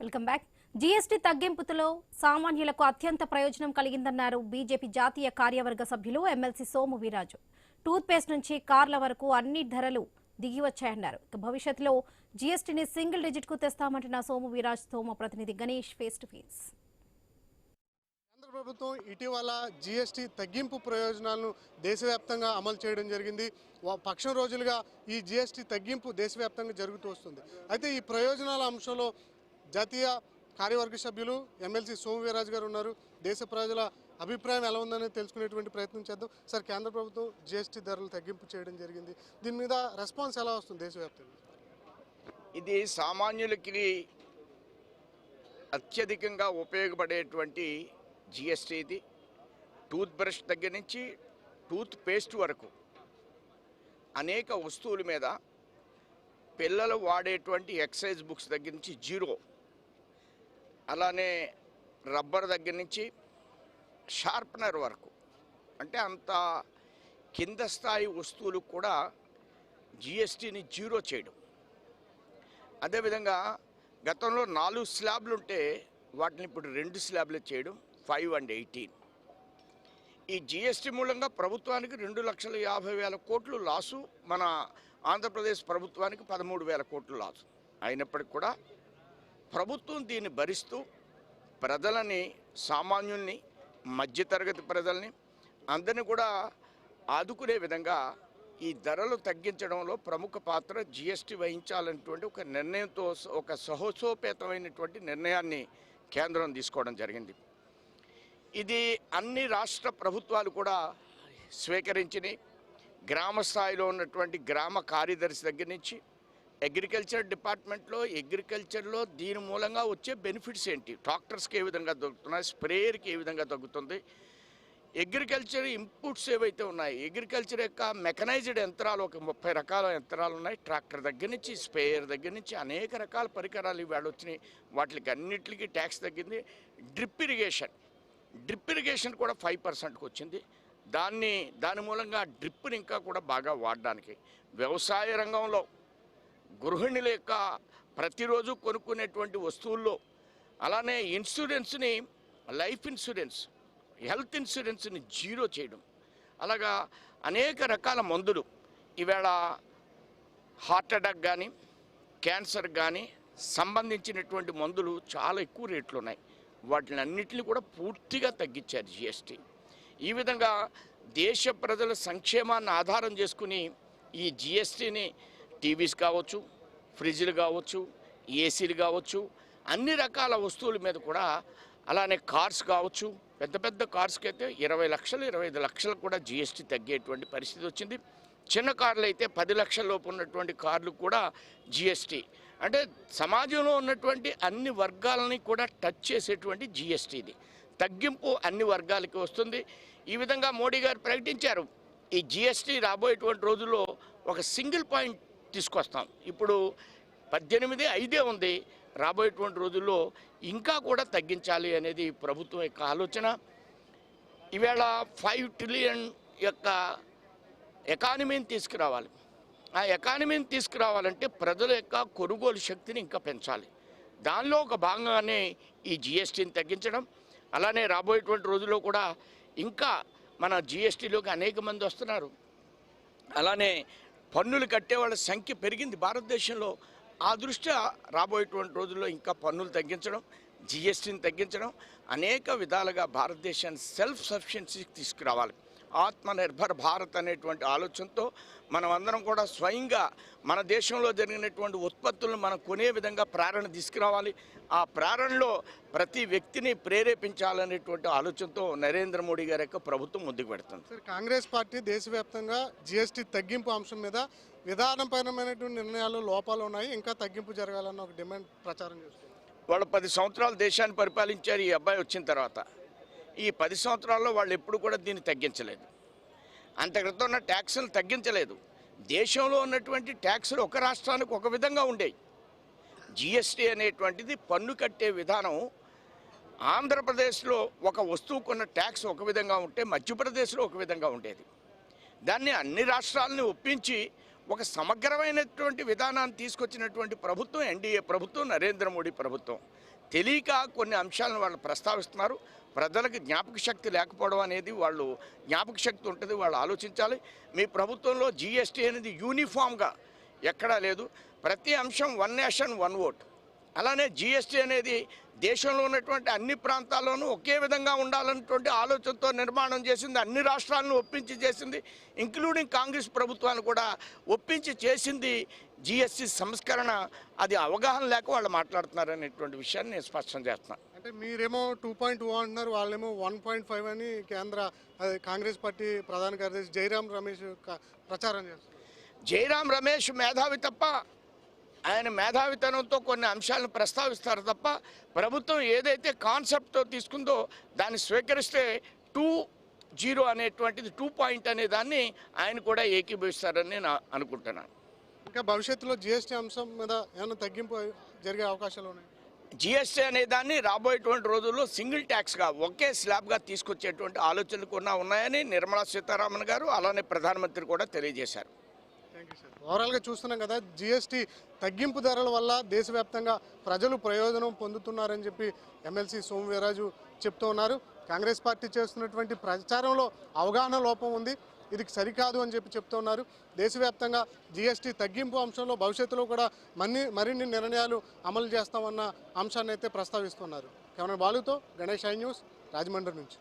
Welcome back. GST తగ్గింపుతో సామాన్యులకు అత్యంత ప్రయోజనం కలిగిందన్నారు బీజేపీ జాతీయ కార్యవర్గ సభ్యులు MLC Somu Veerraju. Toothpaste నుంచి కార్ల వరకు అన్ని ధరలు దిగివచ్చాయన్నారు. భవిష్యత్తులో జీఎస్టీని సింగిల్ డిజిట్ కు తెస్తామంటున్న సోము వీర్రాజ్ తో మా ప్రతినిధి గణేష్ ఫేస్ టు ఫేస్. కేంద్ర ప్రభుత్వం ఇటీవల జీఎస్టీ తగ్గింపు ప్రయోజనాలను దేశవ్యాప్తంగా అమలు చేయడం జరిగింది. పక్షం రోజులుగా ఈ జీఎస్టీ తగ్గింపు దేశవ్యాప్తంగా జరుగుతూ వస్తుంది. అయితే ఈ ప్రయోజనాల అంశంలో జాతీయ కార్యవర్గ సభ్యులు ఎమ్మెల్సీ సోము వీర్రాజు గారు ఉన్నారు. దేశ ప్రజల అభిప్రాయం ఎలా ఉందని తెలుసుకునేటువంటి ప్రయత్నం చేద్దాం. సార్, కేంద్ర ప్రభుత్వం జీఎస్టీ ధరలు తగ్గింపు చేయడం జరిగింది. దీని మీద రెస్పాన్స్ ఎలా వస్తుంది దేశవ్యాప్తంగా? ఇది సామాన్యులకి అత్యధికంగా ఉపయోగపడేటువంటి జిఎస్టీ. ఇది టూత్ బ్రష్ దగ్గర నుంచి టూత్ పేస్ట్ వరకు అనేక వస్తువుల మీద, పిల్లలు వాడేటువంటి ఎక్సైజ్ బుక్స్ దగ్గర నుంచి జీరో, అలానే రబ్బర్ దగ్గర నుంచి షార్ప్నర్ వరకు, అంటే అంత కింద స్థాయి వస్తువులు కూడా జిఎస్టీని జీరో చేయడం. అదేవిధంగా గతంలో 4 స్లాబ్లు ఉంటే వాటిని ఇప్పుడు 2 స్లాబ్లు చేయడం, 5 and 18. ఈ జిఎస్టీ మూలంగా ప్రభుత్వానికి 2,50,000 కోట్లు లాసు, మన ఆంధ్రప్రదేశ్ ప్రభుత్వానికి 13,000 కోట్లు లాసు. అయినప్పటికీ కూడా ప్రభుత్వం దీన్ని భరిస్తూ ప్రజలని, సామాన్యుల్ని, మధ్యతరగతి ప్రజల్ని అందరినీ కూడా ఆదుకునే విధంగా ఈ ధరలు తగ్గించడంలో ప్రముఖ పాత్ర జిఎస్టీ వహించాలనేటువంటి ఒక నిర్ణయంతో, ఒక సాహసోపేతమైనటువంటి నిర్ణయాన్ని కేంద్రం తీసుకోవడం జరిగింది. ఇది అన్ని రాష్ట్ర ప్రభుత్వాలు కూడా స్వీకరించినాయి. గ్రామ స్థాయిలో ఉన్నటువంటి గ్రామ కార్యదర్శి దగ్గర నుంచి అగ్రికల్చర్ డిపార్ట్మెంట్లో దీని మూలంగా వచ్చే బెనిఫిట్స్ ఏంటి, ట్రాక్టర్స్కి ఏ విధంగా దొరుకుతున్నాయి, స్ప్రేయర్కి ఏ విధంగా తగ్గుతుంది, అగ్రికల్చర్ ఇన్పుట్స్ ఏవైతే ఉన్నాయి, అగ్రికల్చర్ యొక్క మెకనైజ్డ్ యంత్రాలు ఒక 30 రకాల యంత్రాలు ఉన్నాయి. ట్రాక్టర్ దగ్గర నుంచి, స్ప్రేయర్ దగ్గర నుంచి అనేక రకాల పరికరాలు ఇవాళ వచ్చినాయి. వాటికి అన్నిటికీ ట్యాక్స్ తగ్గింది. డ్రిప్ ఇరిగేషన్ కూడా 5%కి వచ్చింది. దాని మూలంగా డ్రిప్ని ఇంకా కూడా బాగా వాడడానికి, వ్యవసాయ రంగంలో గృహిణుల యొక్క ప్రతిరోజు కొనుక్కునేటువంటి వస్తువుల్లో, అలానే ఇన్సూరెన్స్ని, లైఫ్ ఇన్సూరెన్స్, హెల్త్ ఇన్సూరెన్స్ని జీరో చేయడం, అలాగా అనేక రకాల మందులు ఈవేళ హార్ట్ అటాక్ కానీ, క్యాన్సర్ కానీ సంబంధించినటువంటి మందులు చాలా ఎక్కువ రేట్లు ఉన్నాయి. వాటిని అన్నింటినీ కూడా పూర్తిగా తగ్గించారు జిఎస్టీ. ఈ విధంగా దేశ ప్రజల సంక్షేమాన్ని ఆధారం చేసుకుని ఈ జిఎస్టీని టీవీస్ కావచ్చు, ఫ్రిడ్జ్లు కావచ్చు, ఏసీలు కావచ్చు, అన్ని రకాల వస్తువుల మీద కూడా, అలానే కార్స్ కావచ్చు, పెద్ద పెద్ద కార్స్కి అయితే 20 లక్షలు, 25 లక్షలు కూడా జిఎస్టీ తగ్గేటువంటి పరిస్థితి వచ్చింది. చిన్న కార్లు అయితే 10 లక్షల లోపు ఉన్నటువంటి కార్లు కూడా జిఎస్టీ, అంటే సమాజంలో ఉన్నటువంటి అన్ని వర్గాలని కూడా టచ్ చేసేటువంటి జిఎస్టీది తగ్గింపు అన్ని వర్గాలకి వస్తుంది. ఈ విధంగా మోడీ గారు ప్రకటించారు. ఈ జిఎస్టీ రాబోయేటువంటి రోజుల్లో ఒక సింగిల్ పాయింట్ తీసుకొస్తాం. ఇప్పుడు 18.5 ఉంది. రాబోయేటువంటి రోజుల్లో ఇంకా కూడా తగ్గించాలి అనేది ప్రభుత్వం యొక్క ఆలోచన. ఈవేళ 5 ట్రిలియన్ యొక్క ఎకానమీని తీసుకురావాలి. ఆ ఎకానమీని తీసుకురావాలంటే ప్రజల యొక్క కొనుగోలు శక్తిని ఇంకా పెంచాలి. దానిలో ఒక భాగంగానే ఈ జిఎస్టీని తగ్గించడం. అలానే రాబోయేటువంటి రోజుల్లో కూడా ఇంకా మన జిఎస్టీలోకి అనేక మంది వస్తున్నారు. అలానే పన్నులు కట్టేవాళ్ళ సంఖ్య పెరిగింది భారతదేశంలో. ఆ దృష్ట్యా రాబోయేటువంటి రోజుల్లో ఇంకా పన్నులు తగ్గించడం, జిఎస్టీని తగ్గించడం, అనేక విధాలుగా భారతదేశాన్ని సెల్ఫ్ సఫిషియన్సీకి తీసుకురావాలి. ఆత్మనిర్భర్ భారత్ అనేటువంటి ఆలోచనతో మనం అందరం కూడా స్వయంగా మన దేశంలో జరిగినటువంటి ఉత్పత్తులను మనం కొనే విధంగా ప్రేరణ తీసుకురావాలి. ఆ ప్రేరణలో ప్రతి వ్యక్తిని ప్రేరేపించాలనేటువంటి ఆలోచనతో నరేంద్ర మోడీ గారి యొక్క ప్రభుత్వం ముందుకు పెడుతుంది. సార్, కాంగ్రెస్ పార్టీ దేశవ్యాప్తంగా జీఎస్టీ తగ్గింపు అంశం మీద విధానపరమైనటువంటి నిర్ణయాలు లోపాలు ఉన్నాయి, ఇంకా తగ్గింపు జరగాలన్న ఒక డిమాండ్ ప్రచారం చేస్తుంది. వాళ్ళు 10 సంవత్సరాలు దేశాన్ని పరిపాలించారు. ఈ అబ్బాయి వచ్చిన తర్వాత ఈ 10 సంవత్సరాల్లో వాళ్ళు ఎప్పుడు కూడా దీన్ని తగ్గించలేదు. అంత క్రితం ఉన్న ట్యాక్సులు తగ్గించలేదు. దేశంలో ఉన్నటువంటి ట్యాక్సులు ఒక రాష్ట్రానికి ఒక విధంగా ఉండేవి. జిఎస్టీ అనేటువంటిది పన్ను కట్టే విధానం ఆంధ్రప్రదేశ్లో ఒక వస్తువుకున్న ట్యాక్స్ ఒక విధంగా ఉంటే మధ్యప్రదేశ్లో ఒక విధంగా ఉండేది. దాన్ని అన్ని రాష్ట్రాలని ఒప్పించి ఒక సమగ్రమైనటువంటి విధానాన్ని తీసుకొచ్చినటువంటి ప్రభుత్వం ఎన్డీఏ ప్రభుత్వం, నరేంద్ర మోడీ ప్రభుత్వం. తెలియక కొన్ని అంశాలను వాళ్ళు ప్రస్తావిస్తున్నారు. ప్రజలకు జ్ఞాపక శక్తి లేకపోవడం అనేది, వాళ్ళు జ్ఞాపక శక్తి ఉంటుంది, వాళ్ళు ఆలోచించాలి. మీ ప్రభుత్వంలో జీఎస్టీ అనేది యూనిఫామ్గా ఎక్కడా లేదు. ప్రతి అంశం వన్ నేషన్ వన్ ఓట్. అలానే జీఎస్టీ అనేది దేశంలో ఉన్నటువంటి అన్ని ప్రాంతాల్లోనూ ఒకే విధంగా ఉండాలన్నటువంటి ఆలోచనతో నిర్మాణం చేసింది. అన్ని రాష్ట్రాలను ఒప్పించి చేసింది, ఇంక్లూడింగ్ కాంగ్రెస్ ప్రభుత్వాన్ని కూడా ఒప్పించి చేసింది జీఎస్టీ సంస్కరణ. అది అవగాహన లేక వాళ్ళు మాట్లాడుతున్నారు అనేటువంటి విషయాన్ని నేను స్పష్టం చేస్తున్నాను. అంటే మీరేమో 2.2 అంటున్నారు, వాళ్ళేమో 1.5 అని కేంద్ర కాంగ్రెస్ పార్టీ ప్రధాన కార్యదర్శి జైరాం రమేష్ ప్రచారం చేస్తారు. జైరాం రమేష్ మేధావి తప్ప, ఆయన మేధావితనంతో కొన్ని అంశాలను ప్రస్తావిస్తారు తప్ప, ప్రభుత్వం ఏదైతే కాన్సెప్ట్తో తీసుకుందో దాన్ని స్వీకరిస్తే 2.0 అనేటువంటిది 2 పాయింట్ అనే దాన్ని ఆయన కూడా ఏకీభవిస్తారని నేను అనుకుంటున్నాను. ఇంకా భవిష్యత్తులో జీఎస్టీ అంశం మీద ఏమైనా తగ్గింపు జరిగే అవకాశాలు ఉన్నాయి? జీఎస్టీ అనే దాన్ని రాబోయేటువంటి రోజుల్లో సింగిల్ ట్యాక్స్గా, ఒకే స్లాబ్గా తీసుకొచ్చేటువంటి ఆలోచనలు కూడా ఉన్నాయని నిర్మలా సీతారామన్ గారు, అలానే ప్రధానమంత్రి కూడా తెలియజేశారు. Thank you sir. ఓవరాల్గా చూస్తున్నాం కదా, జీఎస్టీ తగ్గింపు ధరల వల్ల దేశవ్యాప్తంగా ప్రజలు ప్రయోజనం పొందుతున్నారని చెప్పి ఎమ్మెల్సీ సోము వీర్రాజు చెప్తూ ఉన్నారు. కాంగ్రెస్ పార్టీ చేస్తున్నటువంటి ప్రచారంలో అవగాహన లోపం ఉంది, ఇది సరికాదు అని చెప్పి చెప్తూ ఉన్నారు. దేశవ్యాప్తంగా జీఎస్టీ తగ్గింపు అంశంలో భవిష్యత్తులో కూడా మరిన్ని నిర్ణయాలు అమలు చేస్తామన్న అంశాన్ని అయితే ప్రస్తావిస్తున్నారు. కెమెరా బాలుతో గణేష్ ఐ న్యూస్, రాజమండ్రి నుంచి.